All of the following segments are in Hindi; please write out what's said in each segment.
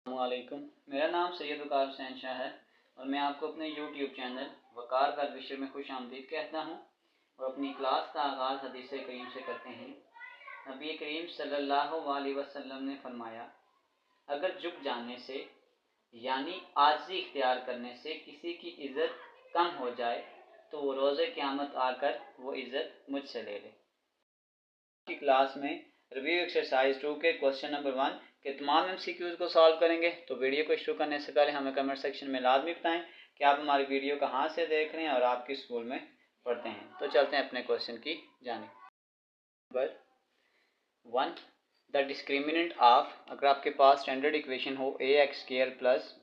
अस्सलामुअलैकुम। मेरा नाम सैयद वकार हुसैन शाह है और मैं आपको अपने YouTube चैनल वकार का विषय में खुश आमदीद कहता हूँ और अपनी क्लास का आगाज़ हदीस करीम से करते हैं। नबी करीम सल्लल्लाहु अलैहि वसल्लम ने फरमाया, अगर झुक जाने से यानी आजिज़ी इख्तियार करने से किसी की इज़्ज़त कम हो जाए तो वो रोज़े क़यामत आकर वो इज़्ज़त मुझसे ले ले। की क्लास में रिव्यू एक्सरसाइज 2 के क्वेश्चन नंबर 1 के तमाम MCQs को सॉल्व करेंगे। तो वीडियो को शुरू करने से पहले हमें कमेंट सेक्शन में लाजमी बताएं कि आप हमारी वीडियो कहाँ से देख रहे हैं और आप किस स्कूल में पढ़ते हैं। तो चलते हैं अपने क्वेश्चन की जानिब। नंबर 1, द डिस्क्रिमिनेंट ऑफ, अगर आपके पास स्टैंडर्ड इक्वेशन हो ax² plus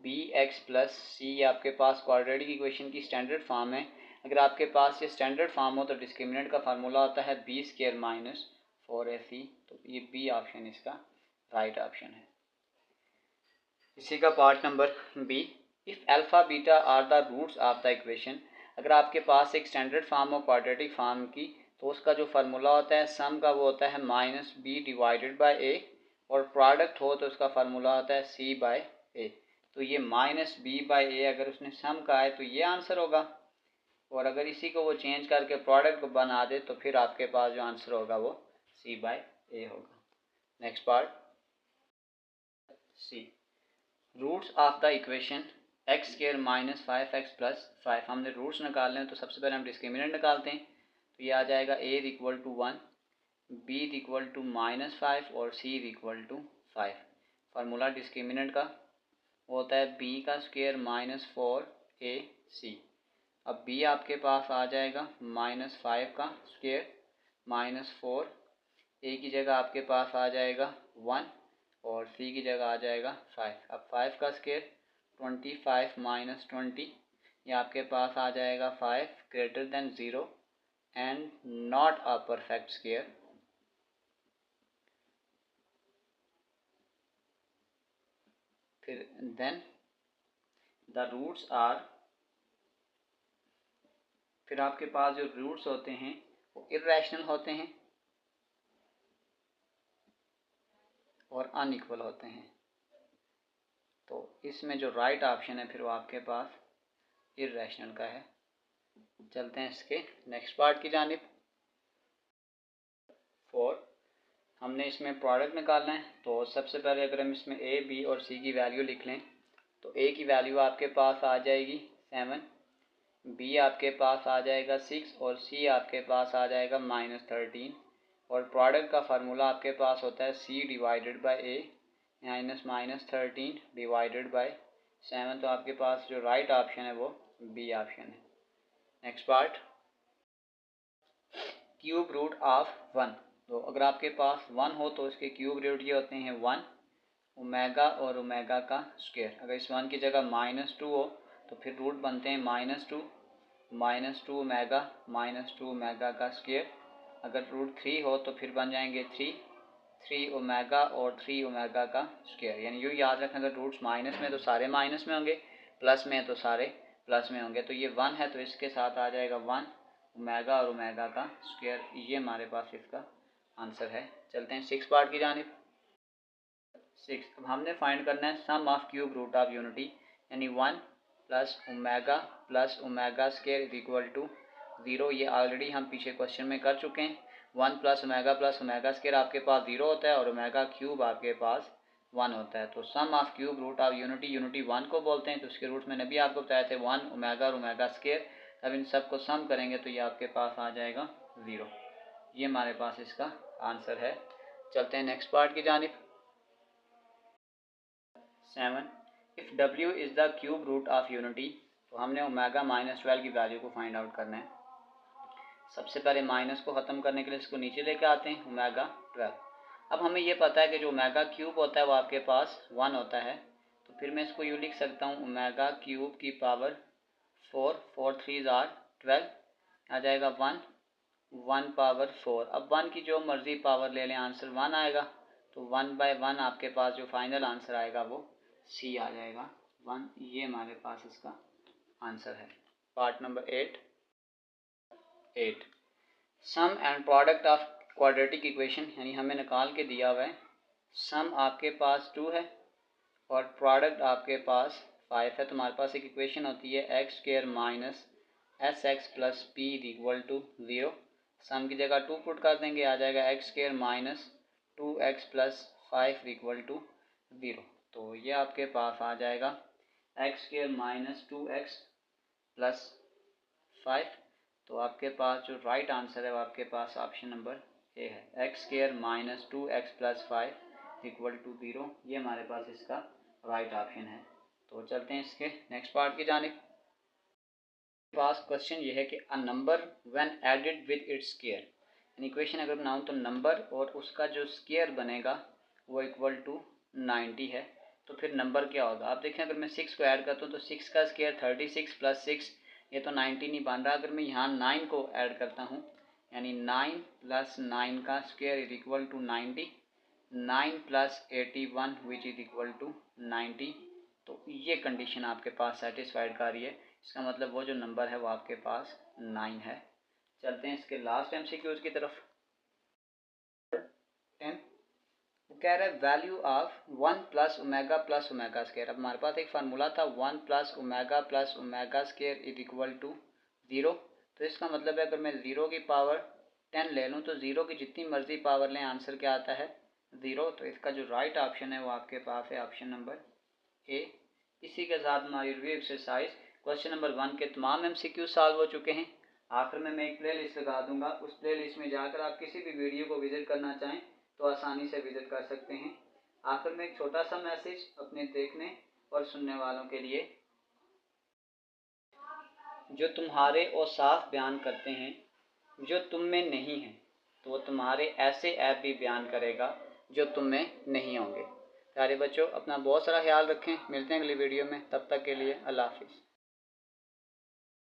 bx plus c, आपके पास क्वाड्रेटिक इक्वेशन की स्टैंडर्ड फॉर्म है। अगर आपके पास ये स्टैंडर्ड फॉर्म हो तो डिस्क्रिमिनेंट का फार्मूला होता है b² माइनस 4ac। तो ये बी ऑप्शन इसका राइट ऑप्शन है। इसी का part number B, if alpha beta are the roots of the equation, अगर आपके पास एक स्टैंडर्ड फॉर्म हो क्वाड्रेटिक फॉर्म की तो उसका जो फार्मूला होता है सम का वो होता है माइनस बी डिवाइडेड बाय ए, और प्रोडक्ट हो तो उसका फार्मूला होता है सी बाय ए। तो ये माइनस बी बाय ए अगर उसने सम का है तो ये आंसर होगा, और अगर इसी को वो चेंज करके प्रोडक्ट को बना दे तो फिर आपके पास जो आंसर होगा वो सी बाय ए होगा। Next part C, roots of the equation x² minus 5x plus 5, हमने रूट्स निकालने हैं तो सबसे पहले हम डिस्क्रिमिनेंट निकालते हैं। तो ये आ जाएगा a equal to 1, b equal to minus 5 और c equal to 5। Formula discriminant का वो होता है b का स्क्वायर माइनस 4ac। अब b आपके पास आ जाएगा माइनस 5 का स्क्वायर माइनस 4, a की जगह आपके पास आ जाएगा 1 और c की जगह आ जाएगा 5। अब 5 का स्क्वायर 25 माइनस 20, ये आपके पास आ जाएगा 5 greater than 0 and not a perfect square. फिर देन द रूट्स आर, फिर आपके पास जो रूट्स होते हैं वो इर्रेशनल होते हैं और अनइक्वल होते हैं। तो इसमें जो राइट ऑप्शन है फिर वो आपके पास इर्रेशनल का है। चलते हैं इसके नेक्स्ट पार्ट की जानिब। 4, हमने इसमें प्रोडक्ट निकालना है। तो सबसे पहले अगर हम इसमें ए बी और सी की वैल्यू लिख लें तो ए की वैल्यू आपके पास आ जाएगी 7, बी आपके पास आ जाएगा 6 और सी आपके पास आ जाएगा माइनस 13, और प्रोडक्ट का फार्मूला आपके पास होता है C divided by A minus 13 divided by 7। तो आपके पास जो राइट ऑप्शन है वो बी ऑप्शन है। Next part, cube root of 1। तो अगर आपके पास 1 हो तो इसके क्यूब रूट ये होते हैं 1 ओमेगा और ओमेगा का स्क्वायर। अगर इस 1 की जगह -2 हो तो फिर रूट बनते हैं -2 ओमेगा का स्क्वायर। अगर रूट 3 हो तो फिर बन जाएंगे 3 ओमेगा और 3 ओमेगा का स्क्वायर। यानी यूँ याद रखें, अगर रूट्स माइनस में तो सारे माइनस में होंगे, प्लस में तो सारे प्लस में होंगे। तो ये 1 है तो इसके साथ आ जाएगा 1 ओमेगा और ओमेगा का स्क्वायर। ये हमारे पास इसका आंसर है। चलते हैं 6 पार्ट की जानिब। 6, अब हमने फाइंड करना है sum of cube root of unity, यानी 1 plus omega square is equal to 0। ये ऑलरेडी हम पीछे क्वेश्चन में कर चुके हैं। 1 प्लस ओमेगा स्क्वायर आपके पास 0 होता है और ओमेगा क्यूब आपके पास 1 होता है। तो sum of cube root of unity 1 को बोलते हैं। तो उसके रूट मैंने भी आपको बताया थे 1 ओमेगा और ओमेगा स्क्वायर। अब इन सब को सम करेंगे तो ये आपके पास आ जाएगा 0। ये हमारे पास इसका आंसर है। चलते हैं नेक्स्ट पार्ट की जानिब। 7, if W is the cube root of unity. तो हमने ओमेगा माइनस 12 की वैल्यू को फाइंड आउट करना है। सबसे पहले माइनस को ख़त्म करने के लिए इसको नीचे लेके आते हैं ओमेगा 12। अब हमें ये पता है कि जो ओमेगा क्यूब होता है वो आपके पास 1 होता है। तो फिर मैं इसको यूँ लिख सकता हूँ ओमेगा क्यूब की पावर 4 3 आर 12 आ जाएगा 1 पावर 4। अब 1 की जो मर्ज़ी पावर ले लें आंसर 1 आएगा। तो 1/1 आपके पास जो फाइनल आंसर आएगा वो सी आ जाएगा 1। ये हमारे पास इसका आंसर है। Part number 8, sum and product of quadratic equation, यानी हमें निकाल के दिया हुआ है। सम आपके पास 2 है और प्रोडक्ट आपके पास 5 है, तो हमारे पास एक इक्वेशन होती है X square minus S X plus P equal to 0। Sum की जगह 2 पुट कर देंगे, आ जाएगा X square minus 2x plus 5 equal to 0। तो ये आपके पास आ जाएगा X square minus 2x plus 5। तो आपके पास जो राइट आंसर है वो आपके पास ऑप्शन नंबर ए है, X square minus 2x plus 5 equal to 0। ये हमारे पास इसका राइट ऑप्शन है। तो चलते हैं इसके नेक्स्ट पार्ट की जानिब। पास क्वेश्चन ये है कि a number when added with its square, यानी इक्वेशन अगर बनाऊँ तो नंबर और उसका जो स्क्वायर बनेगा वो इक्वल टू 90 है। तो फिर नंबर क्या होगा, आप देखें अगर मैं 6 को ऐड करता हूँ तो 6 का स्क्वायर 36 प्लस 6, ये तो 90 नहीं बन रहा। अगर मैं यहाँ 9 को ऐड करता हूँ, यानी 9 प्लस 9 का square is equal to 90, 9 plus 81 which is equal to 90। तो ये कंडीशन आपके पास सेटिस्फाइड कर रही है, इसका मतलब वो जो नंबर है वो आपके पास 9 है। चलते हैं इसके लास्ट एमसीक्यूज की तरफ। 10 वो कह रहा है value of 1 plus omega square. अब हमारे पास एक फार्मूला था 1 plus omega square is equal to 0। तो इसका मतलब है अगर मैं 0 की पावर 10 ले लूँ तो 0 की जितनी मर्जी पावर लें आंसर क्या आता है 0। तो इसका जो राइट ऑप्शन है वो आपके पास है ऑप्शन नंबर ए। इसी के साथ हमारी रिव्यू एक्सरसाइज क्वेश्चन नंबर 1 के तमाम एमसीक्यू सॉल्व हो चुके हैं। आखिर में मैं एक प्ले लिस्ट लगा दूंगा, उस प्ले लिस्ट में जाकर आप किसी भी वीडियो को विजिट करना चाहें तो आसानी से विजिट कर सकते हैं। आखिर में एक छोटा सा मैसेज अपने देखने और सुनने वालों के लिए, जो तुम्हारे औसाफ बयान करते हैं जो तुम में नहीं है, तो वो तुम्हारे ऐसे ऐप भी बयान करेगा जो तुम में नहीं होंगे। प्यारे बच्चों, अपना बहुत सारा ख्याल रखें, मिलते हैं अगली वीडियो में, तब तक के लिए अल्लाह हाफिज़।